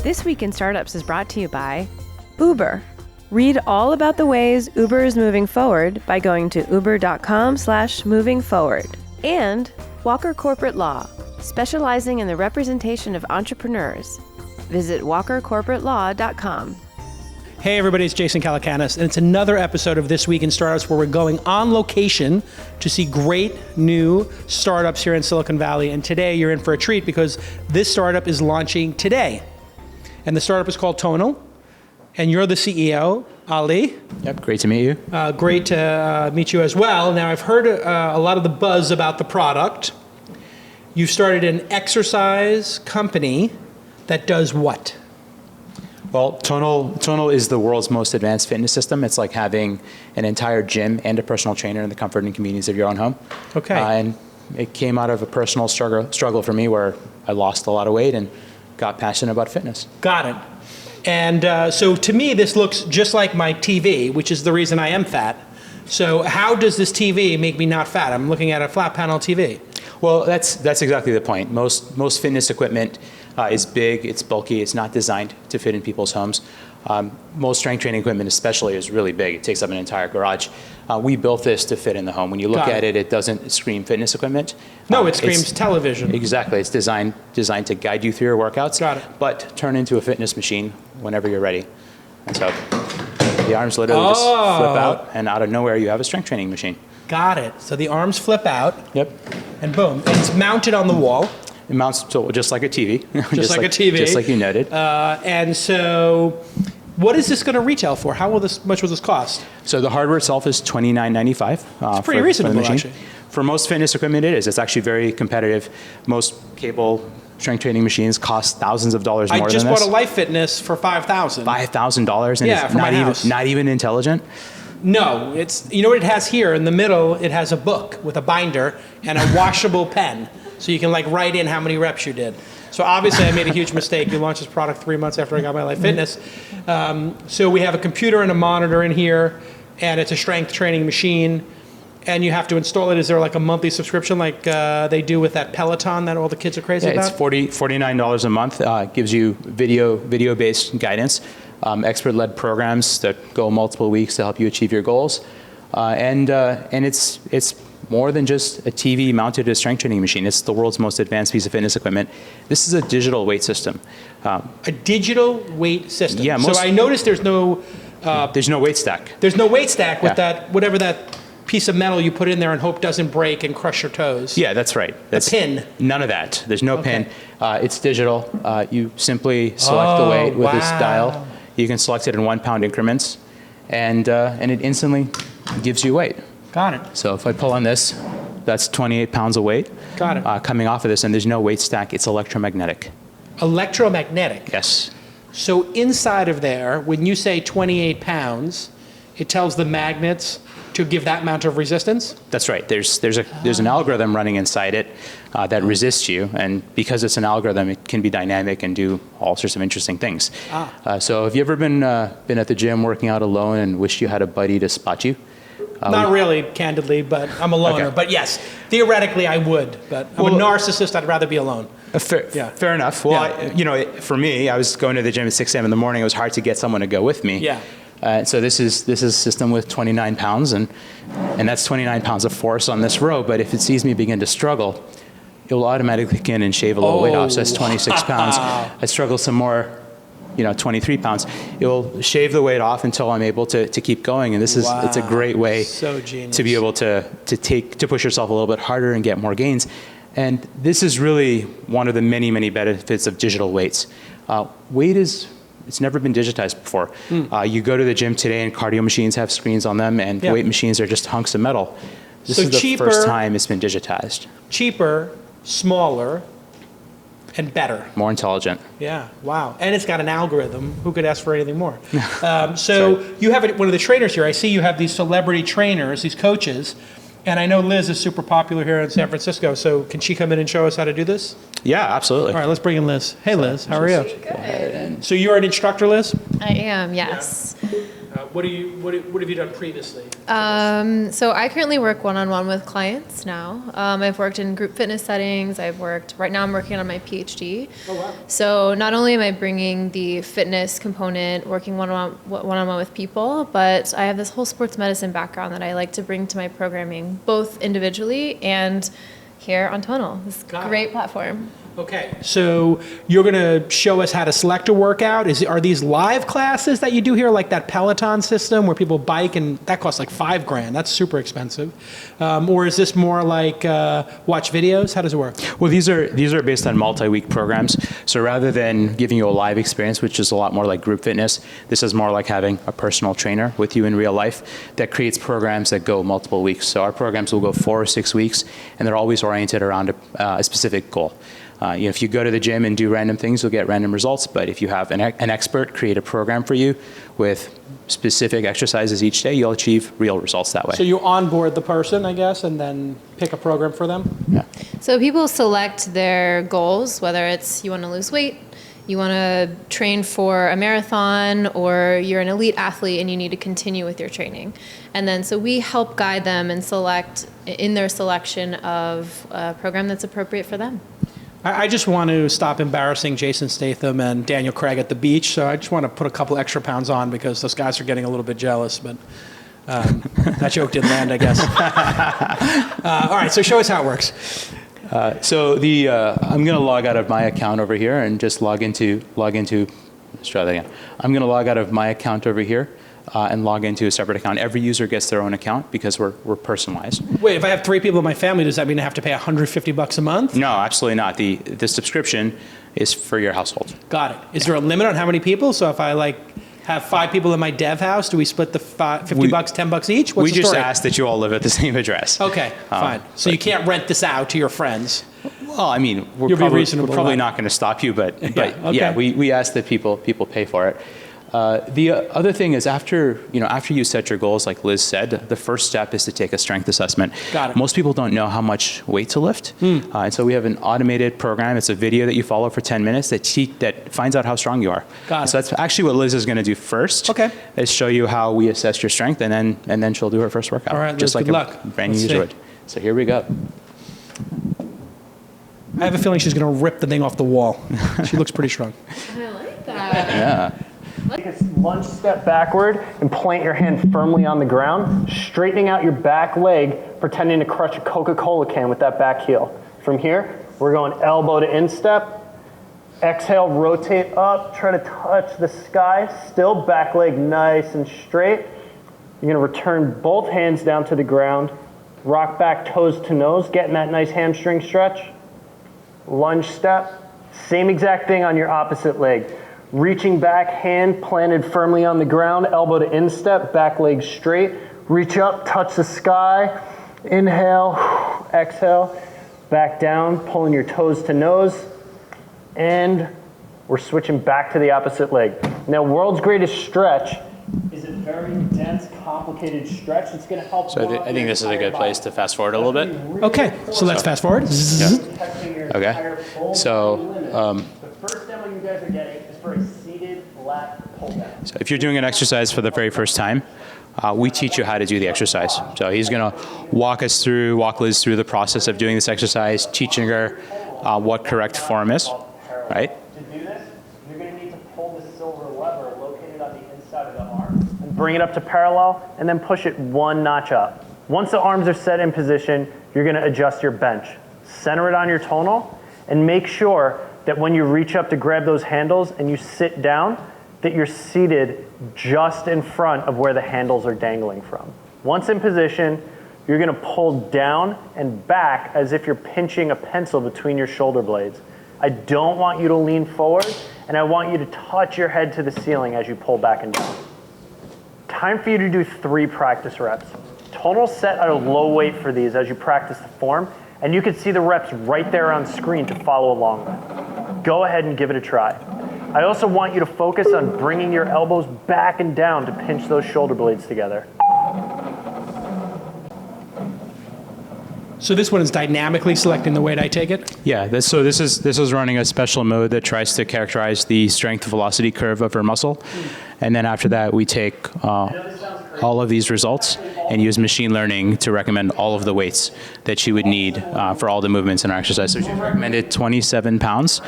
This Week in Startups is brought to you by Uber. Read all about the ways Uber is moving forward by going to uber.com/moving forward. And Walker Corporate Law, specializing in the representation of entrepreneurs. Visit walkercorporatelaw.com. Hey everybody, it's Jason Calacanis, and it's another episode of This Week in Startups where we're going on location to see great new startups here in Silicon Valley. And today you're in for a treat because this startup is launching today. And the startup is called Tonal, and you're the CEO, Aly. Yep, great to meet you. Great to meet you as well. Now I've heard a lot of the buzz about the product. You've started an exercise company that does what? Well, Tonal is the world's most advanced fitness system. It's like having an entire gym and a personal trainer in the comfort and convenience of your own home. Okay. And it came out of a personal struggle for me where I lost a lot of weight and got passionate about fitness. Got it. And so to me, this looks just like my TV, which is the reason I am fat. So how does this TV make me not fat? I'm looking at a flat panel TV. Well, that's exactly the point. Most fitness equipment is big, it's bulky, it's not designed to fit in people's homes. Most strength training equipment especially is really big. It takes up an entire garage. We built this to fit in the home. When you look at it, it doesn't scream fitness equipment. No, it screams television. Exactly. It's designed to guide you through your workouts. Got it. But turn into a fitness machine whenever you're ready. And so the arms literally just flip out, and out of nowhere you have a strength training machine. Got it. So the arms flip out. Yep. And boom. And it's mounted on the wall. It mounts just like a TV. Just like a TV. Just like you noted. And so what is this going to retail for? How much will this cost? So the hardware itself is $29.95. It's pretty reasonable, actually. For most fitness equipment, it is. It's actually very competitive. Most cable strength training machines cost thousands of dollars more than this. I just bought a Life Fitness for $5,000. $5,000, and yeah, it's not even intelligent. No, it's, you know what it has here? In the middle, it has a book with a binder and a washable pen. So you can like write in how many reps you did. So obviously I made a huge mistake. We launched this product 3 months after I got my Life Fitness. So we have a computer and a monitor in here, and it's a strength training machine. And you have to install it. Is there like a monthly subscription like they do with that Peloton that all the kids are crazy about? It's $49 a month. Gives you video-based guidance, expert-led programs that go multiple weeks to help you achieve your goals. And it's more than just a TV mounted to a strength training machine. It's the world's most advanced piece of fitness equipment. This is a digital weight system. A digital weight system. Yeah. So I noticed there's no weight stack. There's no weight stack with that, whatever that piece of metal you put in there and hope doesn't break and crush your toes. Yeah, that's right. That's a pin. None of that. There's no pin. It's digital. You simply select the weight with this dial. You can select it in 1 pound increments, and it instantly gives you weight. Got it. So if I pull on this, that's 28 pounds of weight. Got it. Coming off of this, and there's no weight stack. It's electromagnetic. Electromagnetic? Yes. So inside of there, when you say 28 pounds, it tells the magnets to give that amount of resistance? That's right. There's an algorithm running inside it that resists you, and because it's an algorithm, it can be dynamic and do all sorts of interesting things. So have you ever been at the gym working out alone and wished you had a buddy to spot you? Not really, candidly, but I'm a loner. Okay. But yes, theoretically I would, but I'm a narcissist. I'd rather be alone. Fair enough. Well, for me, I was going to the gym at 6 a.m. in the morning. It was hard to get someone to go with me. Yeah. So this is a system with 29 pounds, and that's 29 pounds of force on this row. But if it sees me begin to struggle, it will automatically kick in and shave a little weight off. So that's 26 pounds. I struggle some more, 23 pounds. It will shave the weight off until I'm able to keep going. And it's a great way to be able to push yourself a little bit harder and get more gains. And this is really one of the many, many benefits of digital weights. It's never been digitized before. You go to the gym today and cardio machines have screens on them, and weight machines are just hunks of metal. This is the first time it's been digitized. Cheaper, smaller, and better. More intelligent. Yeah, wow. And it's got an algorithm. Who could ask for anything more? So you have one of the trainers here. I see you have these celebrity trainers, these coaches. And I know Liz is super popular here in San Francisco, so can she come in and show us how to do this? Yeah, absolutely. All right, let's bring in Liz. Hey, Liz, how are you? Good. So you're an instructor, Liz? I am, yes. What have you done previously? So I currently work one-on-one with clients now. I've worked in group fitness settings. Right now I'm working on my PhD. Oh, wow. So not only am I bringing the fitness component, working one-on-one with people, but I have this whole sports medicine background that I like to bring to my programming, both individually and here on Tonal. This great platform. Okay, so you're going to show us how to select a workout. Are these live classes that you do here, like that Peloton system where people bike and that costs like $5,000? That's super expensive. Or is this more like watch videos? How does it work? Well, these are based on multi-week programs. So rather than giving you a live experience, which is a lot more like group fitness, this is more like having a personal trainer with you in real life that creates programs that go multiple weeks. So our programs will go 4 or 6 weeks, and they're always oriented around a specific goal. If you go to the gym and do random things, you'll get random results. But if you have an expert create a program for you with specific exercises each day, you'll achieve real results that way. So you onboard the person, I guess, and then pick a program for them? Yeah. So people select their goals, whether it's you want to lose weight, you want to train for a marathon, or you're an elite athlete and you need to continue with your training. And then so we help guide them and select in their selection of a program that's appropriate for them. I just want to stop embarrassing Jason Statham and Daniel Craig at the beach, so I just want to put a couple extra pounds on because those guys are getting a little bit jealous, but that joke didn't land, I guess. All right, so show us how it works. I'm going to log out of my account over here and just log into, let's try that again. I'm going to log out of my account over here and log into a separate account. Every user gets their own account because we're personalized. Wait, if I have 3 people in my family, does that mean I have to pay $150 a month? No, absolutely not. The subscription is for your household. Got it. Is there a limit on how many people? So if I have 5 people in my dev house, do we split the $50, $10 each? What's the just story? ask that you all live at the same address. Okay, fine. So you can't rent this out to your friends. Well, I mean, You'll be reasonable we're probably about it. not going to stop you, but okay. yeah, we ask that people pay for it. The other thing is after you set your goals, like Liz said, the first step is to take a strength assessment. Got it. Most people don't know how much weight to lift. And so we have an automated program. It's a video that you follow for 10 minutes that finds out how strong you are. Got it. So that's actually what Liz is going to do first. Okay. Is show you how we assess your strength, and then she'll do her first workout. All right, just Liz, like good luck. a brand new Let's user see. would. So here we go. I have a feeling she's going to rip the thing off the wall. She looks pretty strong. I like that. Yeah. Take a lunge step backward and plant your hand firmly on the ground, straightening out your back leg, pretending to crush a Coca-Cola can with that back heel. From here, we're going elbow to instep. Exhale, rotate up, try to touch the sky. Still back leg nice and straight. You're going to return both hands down to the ground. Rock back toes to nose, getting that nice hamstring stretch. Lunge step. Same exact thing on your opposite leg. Reaching back, hand planted firmly on the ground, elbow to instep, back leg straight. Reach up, touch the sky. Inhale, exhale, back down, pulling your toes to nose. And we're switching back to the opposite leg. Now, world's greatest stretch is a very dense, complicated stretch. It's going to help. So I think this is a good place to fast forward a little bit. Okay, so let's fast forward. Okay. So the first demo you guys are getting is for a seated lat pull down. So if you're doing an exercise for the very first time, we teach you how to do the exercise. So he's going to walk Liz through the process of doing this exercise, teaching her what correct form is, right? To do this, you're going to need to pull the silver lever located on the inside of the arm and bring it up to parallel and then push it 1 notch up. Once the arms are set in position, you're going to adjust your bench. Center it on your tonal and make sure that when you reach up to grab those handles and you sit down, that you're seated just in front of where the handles are dangling from. Once in position, you're going to pull down and back as if you're pinching a pencil between your shoulder blades. I don't want you to lean forward, and I want you to touch your head to the ceiling as you pull back and down. Time for you to do 3 practice reps. Tonal set at a low weight for these as you practice the form, and you can see the reps right there on screen to follow along with. Go ahead and give it a try. I also want you to focus on bringing your elbows back and down to pinch those shoulder blades together. So this one is dynamically selecting the weight I take it? Yeah, this is running a special mode that tries to characterize the strength velocity curve of her muscle. And then after that, we take all of these results and use machine learning to recommend all of the weights that she would need for all the movements in our exercise. So she's recommended 27 pounds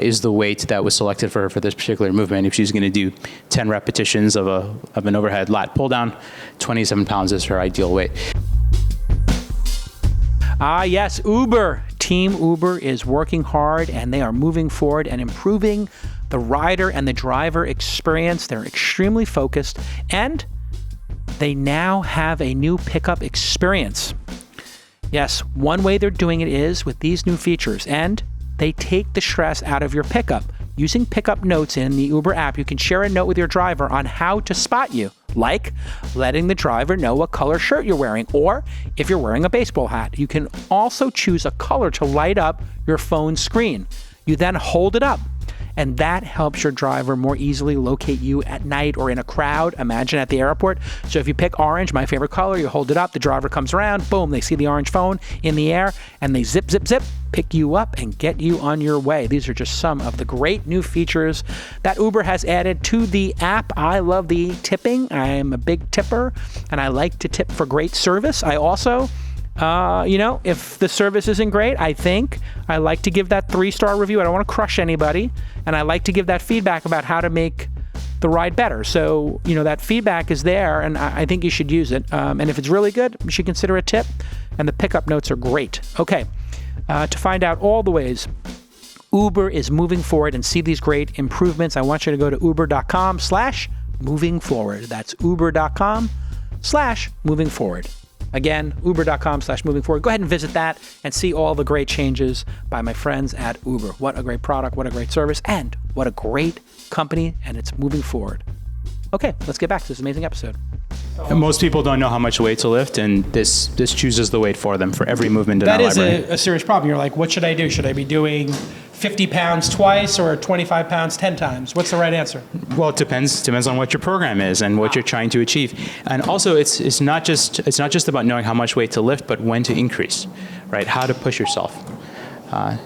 is the weight that was selected for her for this particular movement. If she's going to do 10 repetitions of an overhead lat pull down, 27 pounds is her ideal weight. Ah, yes, Uber. Team Uber is working hard and they are moving forward and improving the rider and the driver experience. They're extremely focused and they now have a new pickup experience. Yes, one way they're doing it is with these new features, and they take the stress out of your pickup. Using pickup notes in the Uber app, you can share a note with your driver on how to spot you, like letting the driver know what color shirt you're wearing, or if you're wearing a baseball hat. You can also choose a color to light up your phone screen. You then hold it up, and that helps your driver more easily locate you at night or in a crowd. Imagine at the airport. So if you pick orange, my favorite color, you hold it up, the driver comes around, boom, they see the orange phone in the air, and they zip, zip, zip, pick you up and get you on your way. These are just some of the great new features that Uber has added to the app. I love the tipping. I am a big tipper, and I like to tip for great service. I also, if the service isn't great, I like to give that 3-star review. I don't want to crush anybody, and I like to give that feedback about how to make the ride better. So, that feedback is there, and I think you should use it. And if it's really good, you should consider a tip, and the pickup notes are great. Okay, to find out all the ways Uber is moving forward and see these great improvements, I want you to go to uber.com/moving forward. That's uber.com/moving forward. Again, uber.com/moving forward. Go ahead and visit that and see all the great changes by my friends at Uber. What a great product, what a great service, and what a great company, and it's moving forward. Okay, let's get back to this amazing episode. And most people don't know how much weight to lift, and this chooses the weight for them for every movement in our library. That is a serious problem. You're like, what should I do? Should I be doing 50 pounds twice or 25 pounds 10 times? What's the right answer? Well, it depends on what your program is and what you're trying to achieve. And also, it's not just about knowing how much weight to lift, but when to increase, right? How to push yourself.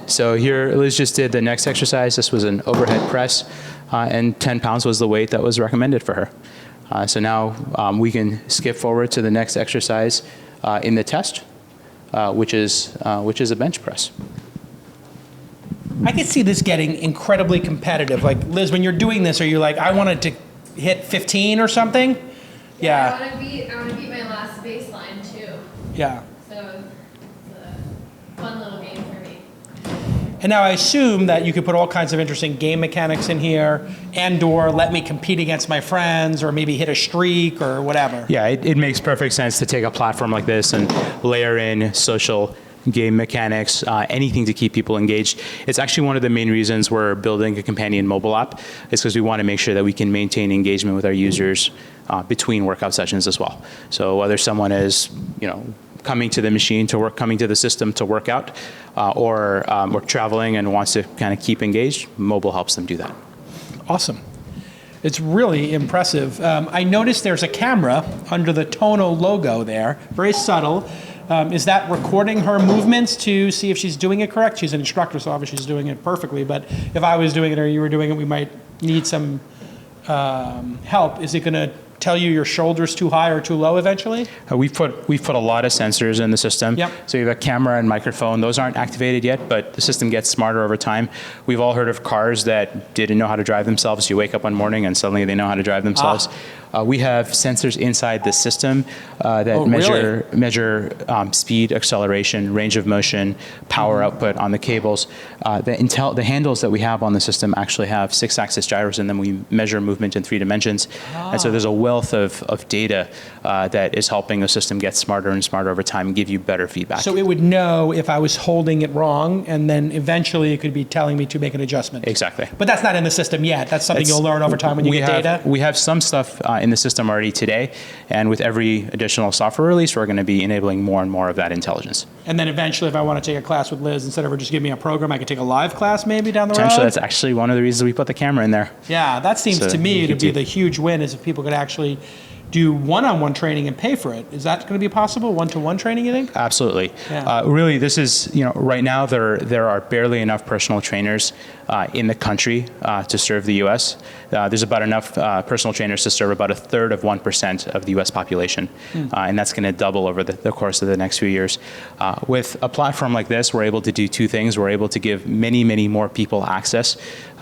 So here, Liz just did the next exercise. This was an overhead press, and 10 pounds was the weight that was recommended for her. So now we can skip forward to the next exercise in the test, which is a bench press. I could see this getting incredibly competitive. Like, Liz, when you're doing this, are you like, I wanted to hit 15 or something? Yeah. I want to beat my last baseline too. Yeah. So it's a fun little game for me. And now I assume that you could put all kinds of interesting game mechanics in here, and/or let me compete against my friends, or maybe hit a streak or whatever. Yeah, it makes perfect sense to take a platform like this and layer in social game mechanics, anything to keep people engaged. It's actually one of the main reasons we're building a companion mobile app, is because we want to make sure that we can maintain engagement with our users between workout sessions as well. So whether someone is, coming to the machine to work, coming to the system to work out, or traveling and wants to kind of keep engaged, mobile helps them do that. Awesome. It's really impressive. I noticed there's a camera under the Tonal logo there, very subtle. Is that recording her movements to see if she's doing it correct? She's an instructor, so obviously she's doing it perfectly. But if I was doing it or you were doing it, we might need some help. Is it going to tell you your shoulders too high or too low eventually? We've put a lot of sensors in the system. Yep. So you have a camera and microphone. Those aren't activated yet, but the system gets smarter over time. We've all heard of cars that didn't know how to drive themselves. You wake up one morning and suddenly they know how to drive themselves. We have sensors inside the system that measure speed, acceleration, range of motion, power output on the cables. The handles that we have on the system actually have 6-axis gyros in them. We measure movement in 3 dimensions. And so there's a wealth of data that is helping the system get smarter and smarter over time and give you better feedback. So it would know if I was holding it wrong, and then eventually it could be telling me to make an adjustment. Exactly. But that's not in the system yet. That's something you'll learn over time when you get data? We have some stuff in the system already today, and with every additional software release, we're going to be enabling more and more of that intelligence. And then eventually, if I want to take a class with Liz, instead of her just giving me a program, I could take a live class maybe down the road? Potentially, that's actually one of the reasons we put the camera in there. Yeah, that seems So to me you to could be the huge win, is if people could actually do one-on-one training and pay for it. Is that going to be possible? One-to-one training, you think? Absolutely. Yeah. Really, this is, right now there are barely enough personal trainers in the country to serve the U.S. There's about enough personal trainers to serve about 1/3 of 1% of the U.S. population, and that's going to double over the course of the next few years. With a platform like this, we're able to do two things. We're able to give many, many more people access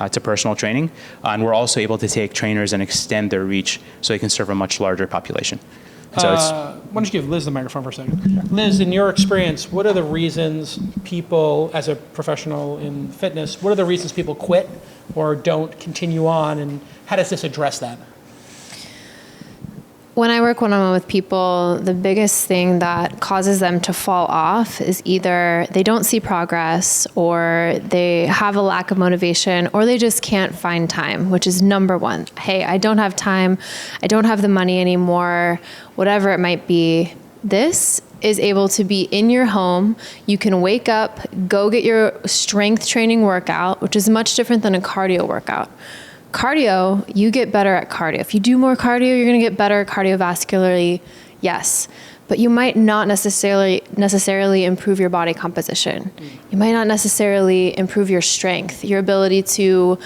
to personal training, and we're also able to take trainers and extend their reach so they can serve a much larger population. So why don't you give Liz the microphone for a second? Liz, in your experience, what are the reasons people, as a professional in fitness, what are the reasons people quit or don't continue on, and how does this address that? When I work one-on-one with people, the biggest thing that causes them to fall off is either they don't see progress, or they have a lack of motivation, or they just can't find time, which is number one. Hey, I don't have time. I don't have the money anymore, whatever it might be. This is able to be in your home. You can wake up, go get your strength training workout, which is much different than a cardio workout. Cardio, you get better at cardio. If you do more cardio, you're going to get better cardiovascularly, yes. But you might not necessarily improve your body composition. You might not necessarily improve your strength, your ability to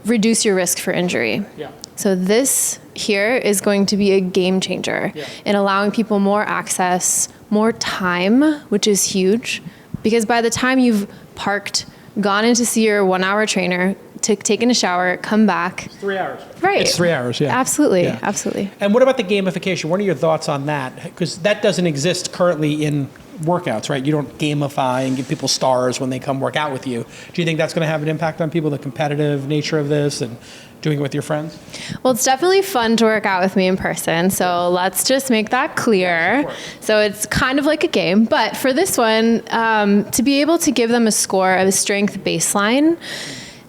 reduce your risk for injury. Yeah. So this here is going to be a game changer in allowing people more access, more time, which is huge. Because by the time you've parked, gone in to see your 1-hour trainer, taken a shower, come back. It's 3 hours. Right. It's 3 hours, yeah. Absolutely, Yeah. absolutely. And what about the gamification? What are your thoughts on that? Because that doesn't exist currently in workouts, right? You don't gamify and give people stars when they come work out with you. Do you think that's going to have an impact on people, the competitive nature of this and doing it with your friends? Well, it's definitely fun to work out with me in person, so let's just make that clear. So it's kind of like a game, but for this one, to be able to give them a score of a strength baseline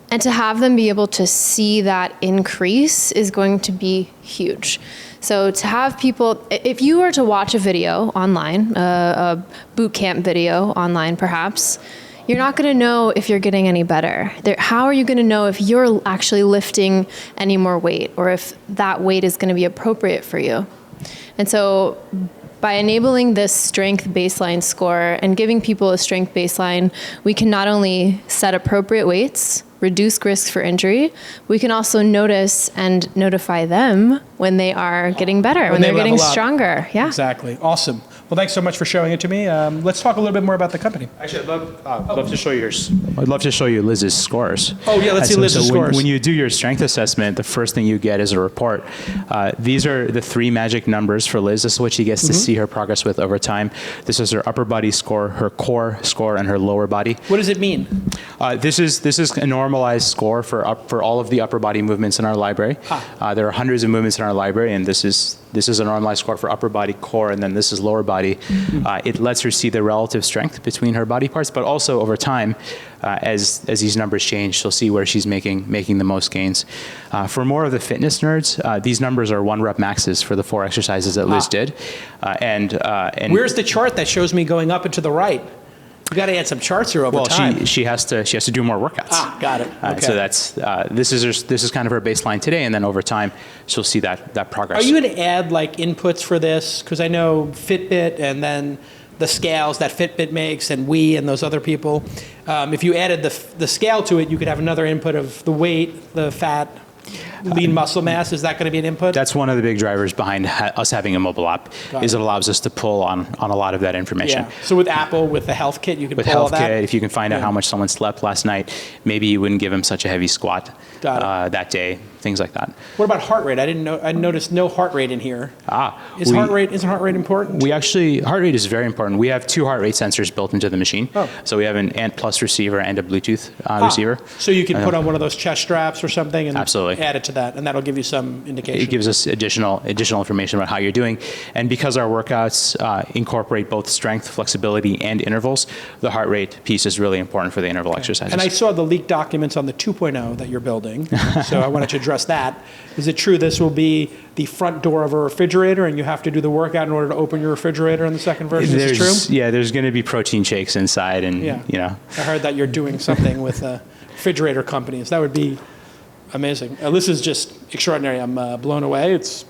and to have them be able to see that increase is going to be huge. So to have people, if you were to watch a video online, a boot camp video online perhaps, you're not going to know if you're getting any better. How are you going to know if you're actually lifting any more weight, or if that weight is going to be appropriate for you? And so by enabling this strength baseline score and giving people a strength baseline, we can not only set appropriate weights, reduce risk for injury, we can also notice and notify them when they are getting better, when they're getting stronger. Yeah. Exactly. Awesome. Well, thanks so much for showing it to me. Let's talk a little bit more about the company. Actually, I'd love to show you yours. I'd love to show you Liz's scores. Oh, yeah, let's see Liz's scores. When you do your strength assessment, the first thing you get is a report. These are the 3 magic numbers for Liz. This is what she gets to see her progress with over time. This is her upper body score, her core score, and her lower body. What does it mean? This is a normalized score for all of the upper body movements in our library. There are hundreds of movements in our library, and this is a normalized score for upper body, core, and then this is lower body. It lets her see the relative strength between her body parts, but also over time, as these numbers change, she'll see where she's making the most gains. For more of the fitness nerds, these numbers are 1 rep maxes for the 4 exercises that Liz did. And where's the chart that shows me going up and to the right? You got to add some charts here over time. She has to do more workouts. Got it. Okay. So that's this is kind of her baseline today, and then over time she'll see that progress. Are you going to add like inputs for this? Because I know Fitbit and then the scales that Fitbit makes and we and those other people. If you added the scale to it, you could have another input of the weight, the fat, lean muscle mass. Is that going to be an input? That's one of the big drivers behind us having a mobile app. It allows us to pull on a lot of that information. Yeah. So with Apple, with the health kit, you can pull all that? With health kit, if you can find out how much someone slept last night, maybe you wouldn't give them such a heavy squat that day, things like that. What about heart rate? I noticed no heart rate in here. Isn't heart rate important? Heart rate is very important. We have 2 heart rate sensors built into the machine. So we have an Ant Plus receiver and a Bluetooth receiver. So you can put on one of those chest straps or something and absolutely add it to that, and that'll give you some indication. It gives us additional information about how you're doing. And because our workouts incorporate both strength, flexibility, and intervals, the heart rate piece is really important for the interval exercises. And I saw the leaked documents on the 2.0 that you're building, so I wanted to address that. Is it true this will be the front door of a refrigerator and you have to do the workout in order to open your refrigerator in the second version? Is this true? Yeah, there's going to be protein shakes inside, and I heard that you're doing something with refrigerator companies. That would be amazing. This is just extraordinary. I'm blown away. It's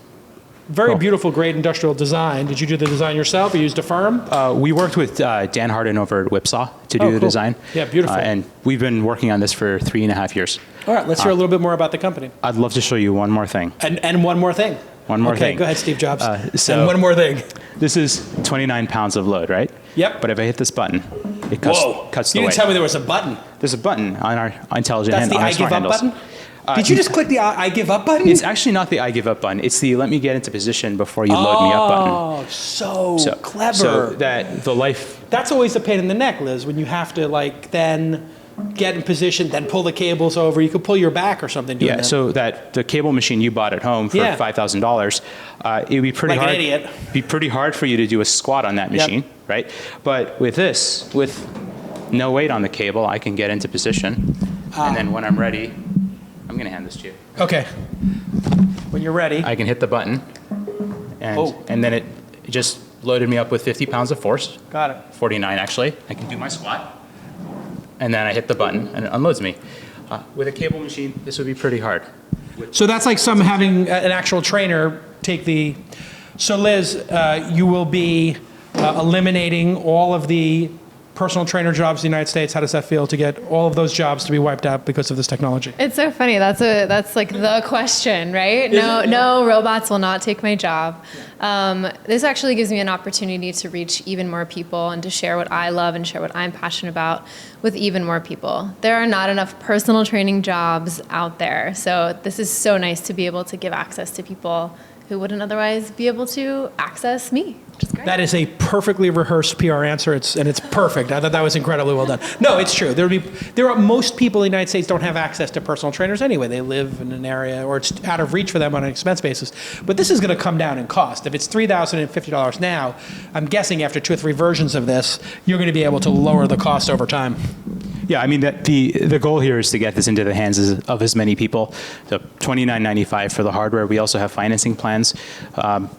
Very Cool. beautiful, great industrial design. Did you do the design yourself or used a firm? We worked with Dan Harden over at Whipsaw to do the cool. design. Yeah, beautiful. And we've been working on this for 3.5 years. All right, let's hear a little bit more about the company. I'd love to show you one more thing. And one more thing. One more okay, thing. go ahead, Steve Jobs. So- and one more thing. This is 29 pounds of load, right? Yep. But if I hit this button, it cuts the You weight. didn't tell me there was a button. There's a button on our intelligent That's hand, the on our I smart give up handles. button? Did you just click the I give up button? It's actually not the I give up button. It's the let me get into position before you load me up button. Oh, so clever. So that the life. That's always a pain in the neck, Liz, when you have to like then get in position, then pull the cables over. You could pull your back or something doing Yeah, that. so that the cable machine you bought at home for Yeah. $5,000, it would be pretty Like an hard. idiot. Be pretty hard for you to do a squat on that machine, right? But with this, with no weight on the cable, I can get into position, and then when I'm ready, I'm going to hand this to you. Okay. When you're ready. I can hit the button, and then it just loaded me up with 50 pounds of force. Got it. 49 actually. I can do my squat, and then I hit the button and it unloads me. With a cable machine, this would be pretty hard. So that's like some having an actual trainer take the. So Liz, you will be eliminating all of the personal trainer jobs in the United States. How does that feel to get all of those jobs to be wiped out because of this technology? It's so funny. That's like the question, right? No, robots will not take my job. This actually gives me an opportunity to reach even more people and to share what I love and share what I'm passionate about with even more people. There are not enough personal training jobs out there. So this is so nice to be able to give access to people who wouldn't otherwise be able to access me, which is great. That is a perfectly rehearsed PR answer. It's perfect. I thought that was incredibly well done. No, it's true. Most people in the United States don't have access to personal trainers anyway. They live in an area, or it's out of reach for them on an expense basis. But this is going to come down in cost. If it's $3,050 now, I'm guessing after 2 or 3 versions of this, you're going to be able to lower the cost over time. Yeah, I mean, the goal here is to get this into the hands of as many people. So $29.95 for the hardware. We also have financing plans,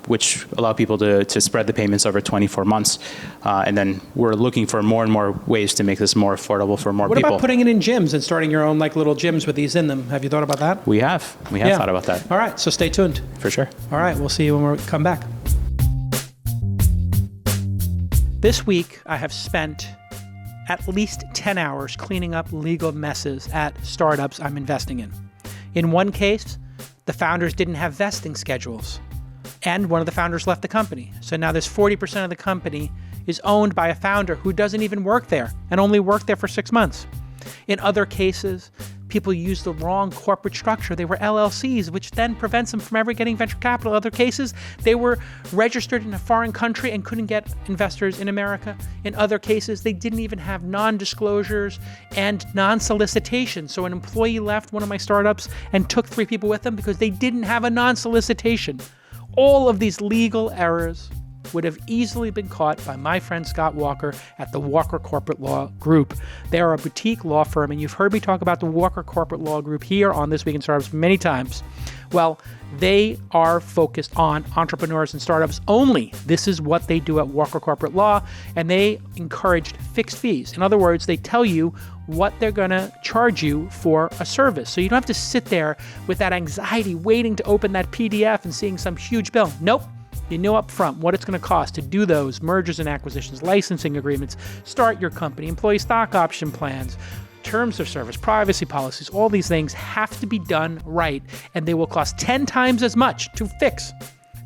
which allow people to spread the payments over 24 months. And then we're looking for more and more ways to make this more affordable for more What people. about putting it in gyms and starting your own like little gyms with these in them? Have you thought about that? We have thought about that. All right, so stay tuned. For sure. All right, we'll see you when we come back. This week, I have spent at least 10 hours cleaning up legal messes at startups I'm investing in. In one case, the founders didn't have vesting schedules, and one of the founders left the company. So now this 40% of the company is owned by a founder who doesn't even work there and only worked there for 6 months. In other cases, people use the wrong corporate structure. They were LLCs, which then prevents them from ever getting venture capital. In other cases, they were registered in a foreign country and couldn't get investors in America. In other cases, they didn't even have non-disclosures and non-solicitation. So an employee left one of my startups and took 3 people with them because they didn't have a non-solicitation. All of these legal errors would have easily been caught by my friend Scott Walker at the Walker Corporate Law Group. They are a boutique law firm, and you've heard me talk about the Walker Corporate Law Group here on This Week in Startups many times. Well, they are focused on entrepreneurs and startups only. This is what they do at Walker Corporate Law, and they encouraged fixed fees. In other words, they tell you what they're going to charge you for a service. So you don't have to sit there with that anxiety waiting to open that PDF and seeing some huge bill. Nope. You know up front what it's going to cost to do those mergers and acquisitions, licensing agreements, start your company, employee stock option plans, terms of service, privacy policies. All these things have to be done right, and they will cost 10 times as much to fix,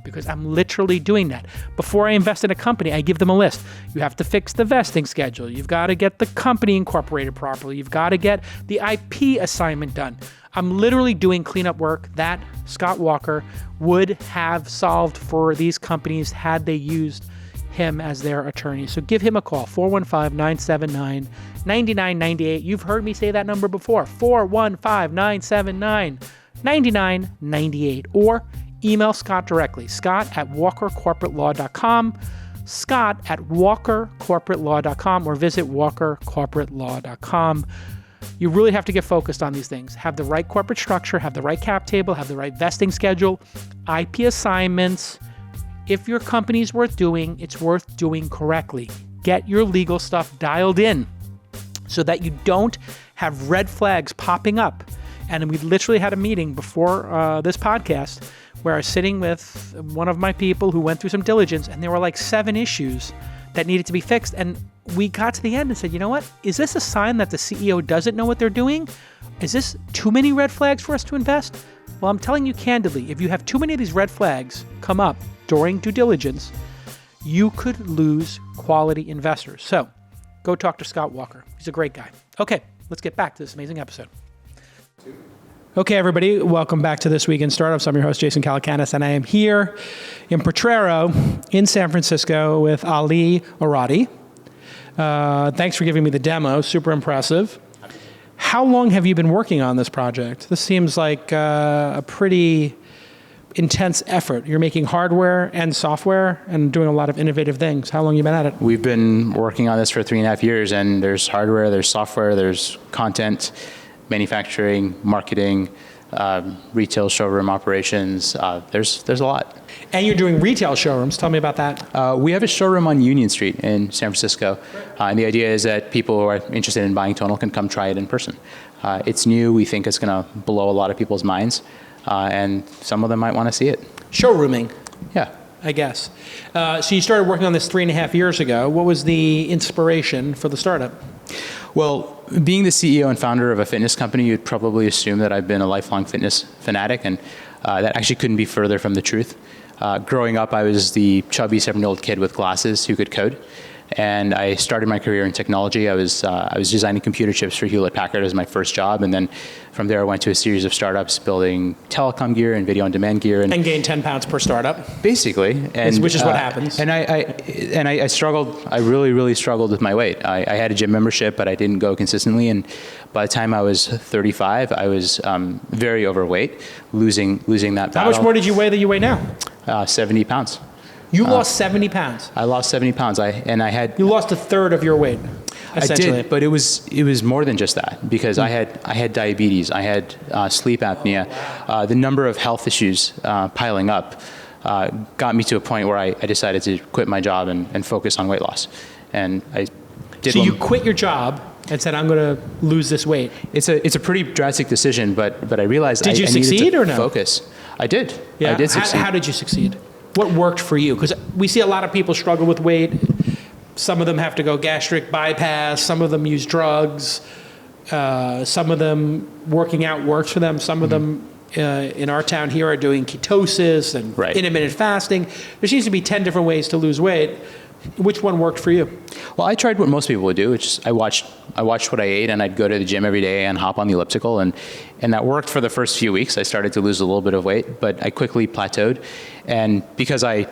because I'm literally doing that. Before I invest in a company, I give them a list. You have to fix the vesting schedule. You've got to get the company incorporated properly. You've got to get the IP assignment done. I'm literally doing cleanup work that Scott Walker would have solved for these companies had they used him as their attorney. So give him a call, 415-979-9998. You've heard me say that number before, 415-979-9998. Or email Scott directly, scott@walkercorporatelaw.com, scott@walkercorporatelaw.com, or visit walkercorporatelaw.com. You really have to get focused on these things. Have the right corporate structure, have the right cap table, have the right vesting schedule, IP assignments. If your company's worth doing, it's worth doing correctly. Get your legal stuff dialed in so that you don't have red flags popping up And we literally had a meeting before this podcast where I was sitting with one of my people who went through some diligence, and there were like 7 issues that needed to be fixed. And we got to the end and said, you know what? Is this a sign that the CEO doesn't know what they're doing? Is this too many red flags for us to invest? Well, I'm telling you candidly, if you have too many of these red flags come up during due diligence, you could lose quality investors. So go talk to Scott Walker. He's a great guy. Okay, let's get back to this amazing episode. Okay, everybody, welcome back to This Week in Startups. I'm your host, Jason Calacanis, and I am here in Potrero in San Francisco with Aly Orady. Thanks for giving me the demo. Super impressive. How long have you been working on this project? This seems like a pretty intense effort. You're making hardware and software and doing a lot of innovative things. How long have you been at it? We've been working on this for 3.5 years, and there's hardware, there's software, there's content, manufacturing, marketing, retail showroom operations. There's a lot. And you're doing retail showrooms. Tell me about that. We have a showroom on Union Street in San Francisco. And the idea is that people who are interested in buying Tonal can come try it in person. It's new. We think it's going to blow a lot of people's minds. And some of them might want to see it. Showrooming. Yeah. I guess. So you started working on this 3.5 years ago. What was the inspiration for the startup? Well, being the CEO and founder of a fitness company, you'd probably assume that I've been a lifelong fitness fanatic, and that actually couldn't be further from the truth. Growing up, I was the chubby 7-year-old kid with glasses who could code. And I started my career in technology. I was designing computer chips for Hewlett-Packard as my first job, and then from there I went to a series of startups building telecom gear and video on demand gear, and gained 10 pounds per startup. Basically, Which is what happens. And I struggled. I really struggled with my weight. I had a gym membership, but I didn't go consistently. And by the time I was 35, I was very overweight, losing that battle. How much more did you weigh than you weigh now? 70 pounds. You lost 70 pounds. I lost 70 pounds. You lost a third of your weight, essentially. I did, but it was more than just that, because I had diabetes, I had sleep apnea, the number of health issues piling up got me to a point where I decided to quit my job and focus on weight loss, and I did. So you quit your job and said, I'm going to lose this weight. It's a pretty drastic decision, but I realized I needed to focus. I did. Yeah. I did succeed. How did you succeed? What worked for you? Because we see a lot of people struggle with weight. Some of them have to go gastric bypass. Some of them use drugs. Some of them working out works for them. Some of them in our town here are doing ketosis and intermittent fasting. There seems to be 10 different ways to lose weight. Which one worked for you? Well, I tried what most people would do, which is I watched what I ate, and I'd go to the gym every day and hop on the elliptical, and that worked for the first few weeks. I started to lose a little bit of weight, but I quickly plateaued. And because I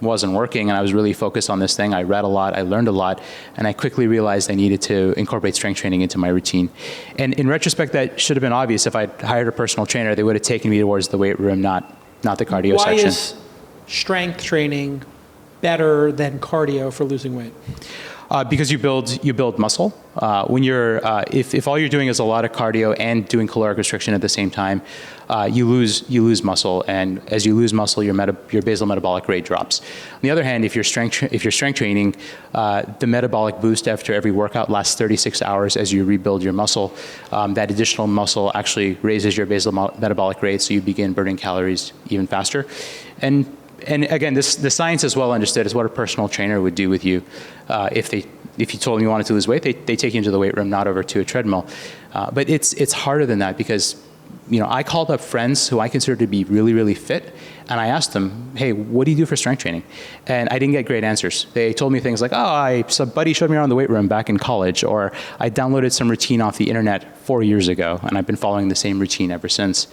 wasn't working and I was really focused on this thing, I read a lot, I learned a lot, and I quickly realized I needed to incorporate strength training into my routine. And in retrospect, that should have been obvious. If I'd hired a personal trainer, they would have taken me towards the weight room, not the cardio section. Why is strength training better than cardio for losing weight? Because you build muscle. When you're if all you're doing is a lot of cardio and doing caloric restriction at the same time, you lose muscle, and as you lose muscle, your basal metabolic rate drops. On the other hand, if you're strength training, the metabolic boost after every workout lasts 36 hours as you rebuild your muscle. That additional muscle actually raises your basal metabolic rate, so you begin burning calories even faster. And again, the science is well understood. Is what a personal trainer would do with you if you told them you wanted to lose weight. They take you into the weight room, not over to a treadmill. But it's harder than that, because I called up friends who I consider to be really fit, and I asked them, hey, what do you do for strength training? And I didn't get great answers. They told me things like, some buddy showed me around the weight room back in college, or I downloaded some routine off the internet 4 years ago, and I've been following the same routine ever since.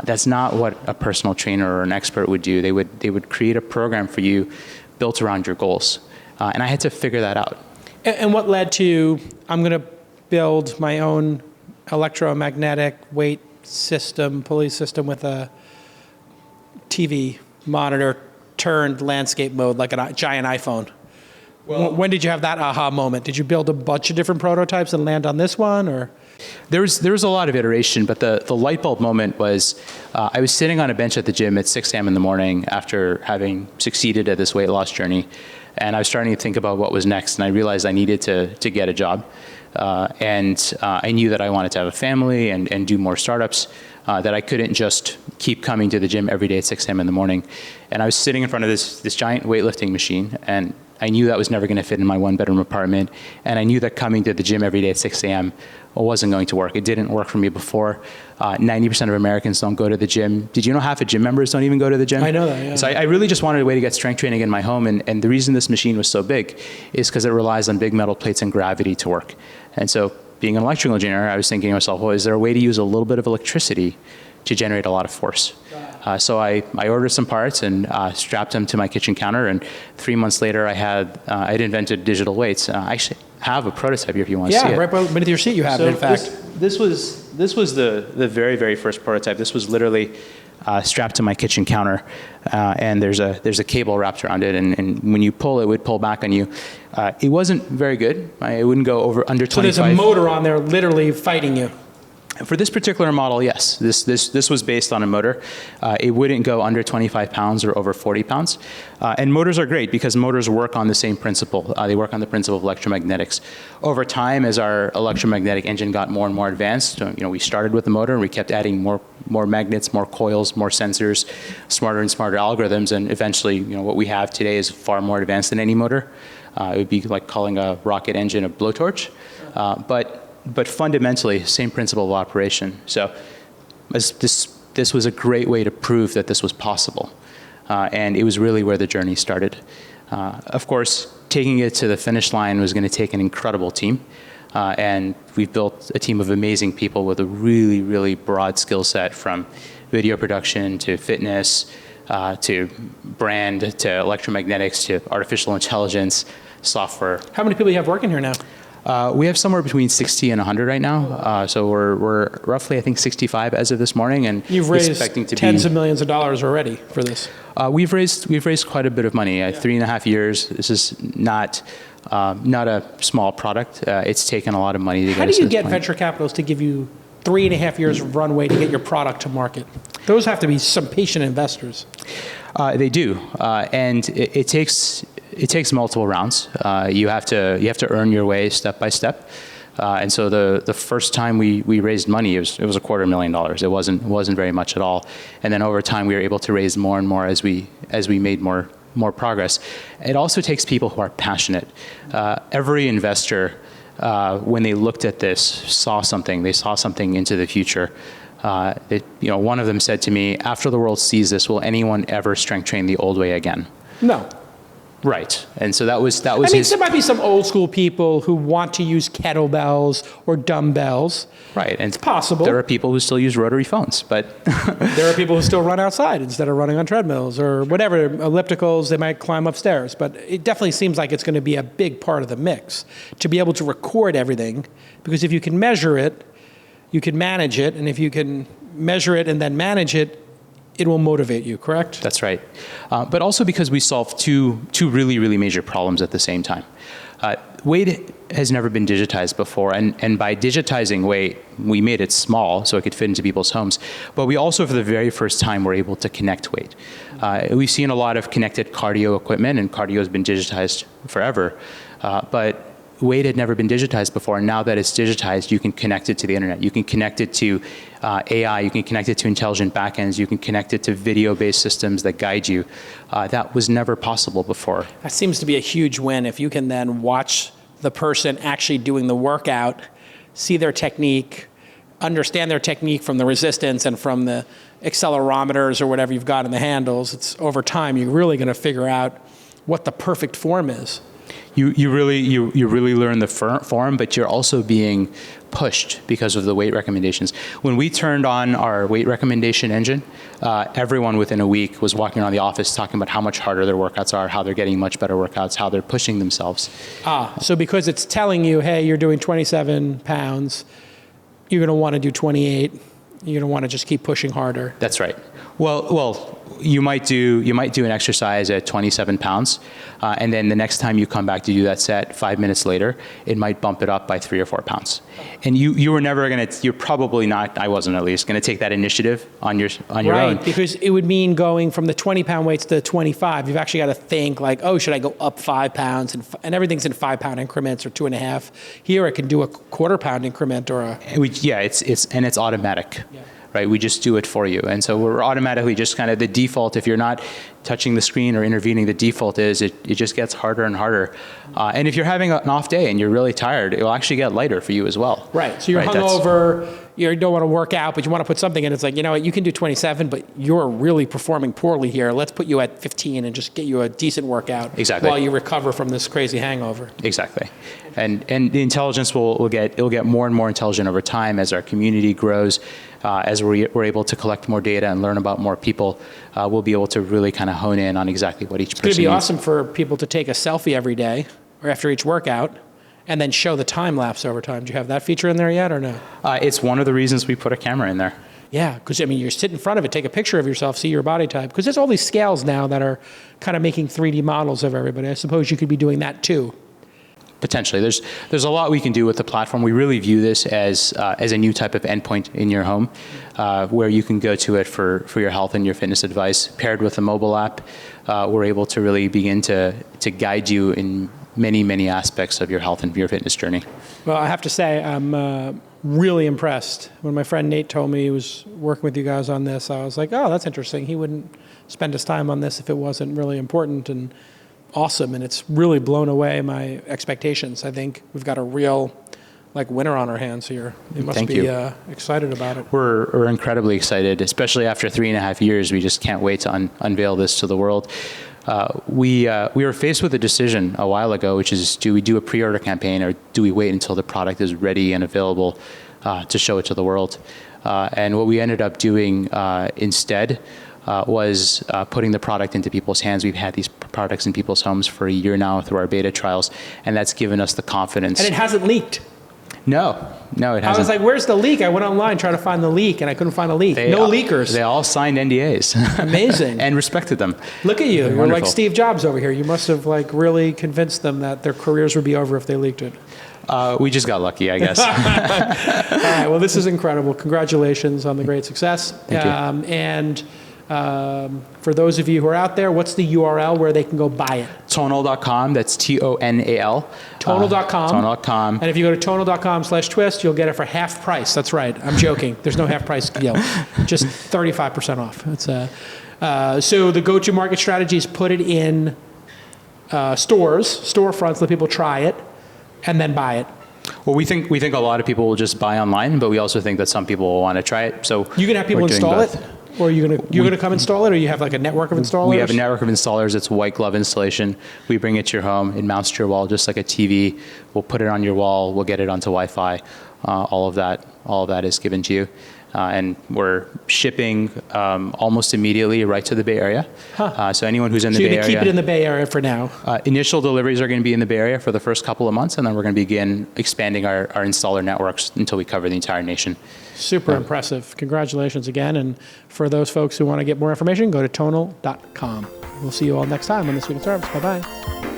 That's not what a personal trainer or an expert would do. They would create a program for you built around your goals. And I had to figure that out. And what led to, I'm going to build my own electromagnetic weight system, pulley system with a TV monitor turned landscape mode, like a giant iPhone. Well, when did you have that aha moment? Did you build a bunch of different prototypes and land on this one, or? There was a lot of iteration, but the light bulb moment was I was sitting on a bench at the gym at 6 a.m. in the morning after having succeeded at this weight loss journey, and I was starting to think about what was next, and I realized I needed to get a job. I knew that I wanted to have a family and do more startups, that I couldn't just keep coming to the gym every day at 6 a.m. in the morning. And I was sitting in front of this giant weightlifting machine, and I knew that was never going to fit in my one-bedroom apartment, and I knew that coming to the gym every day at 6 a.m. wasn't going to work. It didn't work for me before. 90% of Americans don't go to the gym. Did you know half of gym members don't even go to the gym? I know that, yeah. So I really just wanted a way to get strength training in my home, and the reason this machine was so big is because it relies on big metal plates and gravity to work. And so being an electrical engineer, I was thinking to myself, well, is there a way to use a little bit of electricity to generate a lot of force? So I ordered some parts and strapped them to my kitchen counter, and 3 months later I'd invented digital weights. I actually have a prototype here if you want to see it. Yeah, right beneath your seat you have it, in fact. This was the very, very first prototype. This was literally strapped to my kitchen counter, and there's a cable wrapped around it, and when you pull, it would pull back on you. It wasn't very good. It wouldn't go under 25. So there's a motor on there literally fighting you. For this particular model, yes. This was based on a motor. It wouldn't go under 25 pounds or over 40 pounds. And motors are great because motors work on the same principle. They work on the principle of electromagnetics. Over time, as our electromagnetic engine got more and more advanced, we started with the motor and we kept adding more magnets, more coils, more sensors, smarter and smarter algorithms, and eventually, what we have today is far more advanced than any motor. It would be like calling a rocket engine a blowtorch. But fundamentally, same principle of operation. So this was a great way to prove that this was possible. And it was really where the journey started. Of course, taking it to the finish line was going to take an incredible team. And we've built a team of amazing people with a really, really broad skill set, from video production to fitness, to brand, to electromagnetics, to artificial intelligence, software. How many people do you have working here now? We have somewhere between 60 and 100 right now. So we're roughly, I think, 65 as of this morning, and you've raised tens of millions of dollars already for this. We've raised quite a bit of money. 3.5 years. This is not a small product. It's taken a lot of money to get us to this point. How do you get venture capitalists to give you 3.5 years of runway to get your product to market? Those have to be some patient investors. They do, and it takes multiple rounds. You have to earn your way step by step. And so the first time we raised money, it was $250,000. It wasn't very much at all. And then over time, we were able to raise more and more as we made more progress. It also takes people who are passionate. Every investor, when they looked at this, saw something. They saw something into the future. One of them said to me, "After the world sees this, will anyone ever strength train the old way again?" No. Right, and so that was. I mean, there might be some old school people who want to use kettlebells or dumbbells. Right, and it's possible. There are people who still use rotary phones, but there are people who still run outside instead of running on treadmills or whatever, ellipticals. They might climb upstairs, but it definitely seems like it's going to be a big part of the mix to be able to record everything, because if you can measure it, you can manage it, and if you can measure it and then manage it, it will motivate you, correct? That's right. But also because we solve two really, really major problems at the same time. Weight has never been digitized before, and by digitizing weight, we made it small so it could fit into people's homes. But we also, for the very first time, were able to connect weight. We've seen a lot of connected cardio equipment, and cardio has been digitized forever. But weight had never been digitized before, and now that it's digitized, you can connect it to the internet. You can connect it to AI. You can connect it to intelligent backends. You can connect it to video-based systems that guide you. That was never possible before. That seems to be a huge win if you can then watch the person actually doing the workout, see their technique, understand their technique from the resistance and from the accelerometers or whatever you've got in the handles. It's over time, you're really going to figure out what the perfect form is. You really learn the form, but you're also being pushed because of the weight recommendations. When we turned on our weight recommendation engine, everyone within a week was walking around the office talking about how much harder their workouts are, how they're getting much better workouts, how they're pushing themselves. So because it's telling you, hey, you're doing 27 pounds, you're going to want to do 28. You're going to want to just keep pushing harder. That's right. Well, you might do an exercise at 27 pounds, and then the next time you come back to do that set, 5 minutes later, it might bump it up by 3 or 4 pounds. And you were never you're probably not, I wasn't at least, gonna take that initiative on your own. Right, because it would mean going from the 20 pound weights to the 25. You've actually got to think like, oh, should I go up 5 pounds? And everything's in 5 pound increments or 2.5. Here I can do a quarter pound increment or a. It's automatic. Yeah. Right, we just do it for you. And so we're automatically just kind of the default, if you're not touching the screen or intervening, the default is it just gets harder and harder. And if you're having an off day and you're really tired, it will actually get lighter for you as well. Right, so you're hungover, you don't want to work out, but you want to put something in. It's like, you know what, you can do 27, but you're really performing poorly here. Let's put you at 15 and just get you a decent workout while you recover from this crazy hangover. Exactly. And the intelligence will get more and more intelligent over time as our community grows, as we're able to collect more data and learn about more people. We'll be able to really kind of hone in on exactly what each person needs. It's going to be awesome for people to take a selfie every day or after each workout and then show the time lapse over time. Do you have that feature in there yet or no? It's one of the reasons we put a camera in there. Yeah, because I mean, you sit in front of it, take a picture of yourself, see your body type. Because there's all these scales now that are kind of making 3D models of everybody. I suppose you could be doing that too. Potentially. There's a lot we can do with the platform. We really view this as a new type of endpoint in your home, where you can go to it for your health and your fitness advice. Paired with a mobile app, we're able to really begin to guide you in many, many aspects of your health and your fitness journey. Well, I have to say, I'm really impressed. When my friend Nate told me he was working with you guys on this, I was like, oh, that's interesting. He wouldn't spend his time on this if it wasn't really important and awesome, and it's really blown away my expectations. I think we've got a real winner on our hands here. You must be excited about it. We're incredibly excited, especially after 3.5 years. We just can't wait to unveil this to the world. We were faced with a decision a while ago, which is, do we do a pre-order campaign or do we wait until the product is ready and available to show it to the world? And what we ended up doing instead was putting the product into people's hands. We've had these products in people's homes for a year now through our beta trials, and that's given us the confidence. And it hasn't leaked. No, it hasn't. I was like, where's the leak? I went online trying to find the leak, and I couldn't find a leak. No leakers. They all signed NDAs. Amazing. And respected them. Look at you. You're like Steve Jobs over here. You must have really convinced them that their careers would be over if they leaked it. We just got lucky, I guess. All right. Well, this is incredible. Congratulations on the great success. Thank you. And for those of you who are out there, what's the URL where they can go buy it? Tonal.com. That's Tonal. Tonal.com. Tonal.com. And if you go to tonal.com/twist, you'll get it for half price. That's right. I'm joking. There's no half price deal. Just 35% off. It's so the go-to market strategy is put it in storefronts, let people try it, and then buy it. Well, we think a lot of people will just buy online, but we also think that some people will want to try it. So you can have people install it. Or are you're gonna come install it, or you have like a network of installers? We have a network of installers. It's white glove installation. We bring it to your home. It mounts to your wall just like a TV. We'll put it on your wall. We'll get it onto Wi-Fi. All of that is given to you. And we're shipping almost immediately right to the Bay Area. Huh. So anyone who's in the Bay Area. So you're going to keep it in the Bay Area for now? Initial deliveries are going to be in the Bay Area for the first couple of months, and then we're going to begin expanding our installer networks until we cover the entire nation. Super impressive. Congratulations again. And for those folks who want to get more information, go to tonal.com. We'll see you all next time on This Week in Startups. Bye-bye.